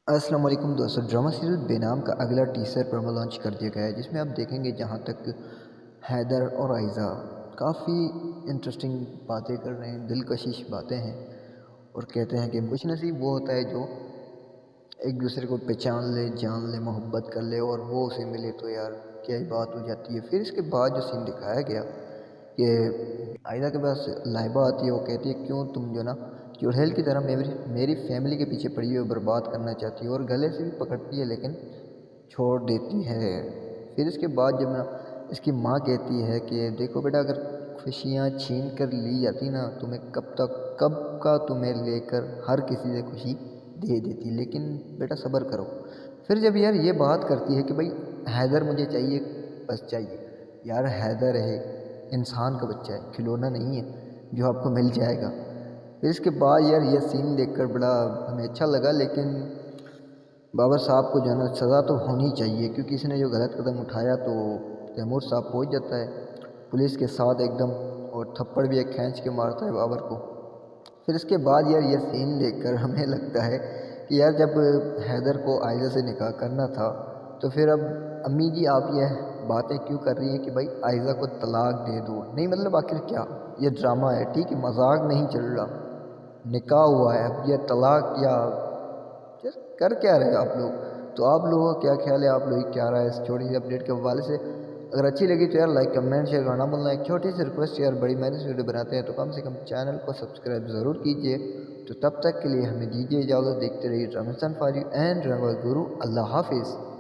السلام علیکم دوستو، ڈرامہ سیریل بے نام کا اگلا ٹیسر پرومو لانچ کر دیا گیا ہے، جس میں آپ دیکھیں گے جہاں تک حیدر اور آئزہ کافی انٹرسٹنگ باتیں کر رہے ہیں، دلکشش باتیں ہیں، اور کہتے ہیں کہ خوش نصیب وہ ہوتا ہے جو ایک دوسرے کو پہچان لے، جان لے، محبت کر لے، اور وہ اسے ملے تو یار کیا ہی بات ہو جاتی ہے۔ پھر اس کے بعد جو سین دکھایا گیا کہ آئزہ کے پاس لائبہ آتی ہے، وہ کہتی ہے کیوں تم جو نا چڑیل کی طرح میری فیملی کے پیچھے پڑی ہوئی برباد کرنا چاہتی ہے، اور گلے سے بھی پکڑتی ہے لیکن چھوڑ دیتی ہے۔ پھر اس کے بعد جب نا اس کی ماں کہتی ہے کہ دیکھو بیٹا، اگر خوشیاں چھین کر لی جاتی نا، تمہیں کب کا تمہیں لے کر ہر کسی سے خوشی دے دیتی، لیکن بیٹا صبر کرو۔ پھر جب یار یہ بات کرتی ہے کہ بھائی حیدر مجھے چاہیے، بس چاہیے، یار حیدر ہے انسان کا بچہ ہے، کھلونا نہیں ہے جو آپ کو مل جائے گا۔ پھر اس کے بعد یار یہ سین دیکھ کر بڑا ہمیں اچھا لگا، لیکن بابر صاحب کو جو ہے نا سزا تو ہونی چاہیے، کیونکہ اس نے جو غلط قدم اٹھایا تو تیمور صاحب پہنچ جاتا ہے پولیس کے ساتھ ایک دم، اور تھپڑ بھی ایک کھینچ کے مارتا ہے بابر کو۔ پھر اس کے بعد یار یہ سین دیکھ کر ہمیں لگتا ہے کہ یار جب حیدر کو آئزہ سے نکاح کرنا تھا تو پھر اب امی جی آپ یہ باتیں کیوں کر رہی ہیں کہ بھائی آئزہ کو طلاق دے دو؟ نہیں مطلب آخر کیا یہ ڈرامہ ہے، ٹھیک ہے، مذاق نہیں چل رہا، نکاح ہوا ہے، اب یہ طلاق یا کر کیا رہے آپ لوگ؟ تو آپ لوگوں کا کیا خیال ہے، آپ لوگ کیا رہا ہے اس چھوٹی سی اپڈیٹ کے حوالے سے؟ اگر اچھی لگی تو یار لائک کمنٹ شیئر کرنا بھولنا۔ ایک چھوٹی سی ریکویسٹ، یار بڑی محنت سے ویڈیو بناتے ہیں تو کم سے کم چینل کو سبسکرائب ضرور کیجیے۔ تو تب تک کے لیے ہمیں دیجیے اجازت، دیکھتے رہیے Drama for You and Drama Guru. Allah حافظ۔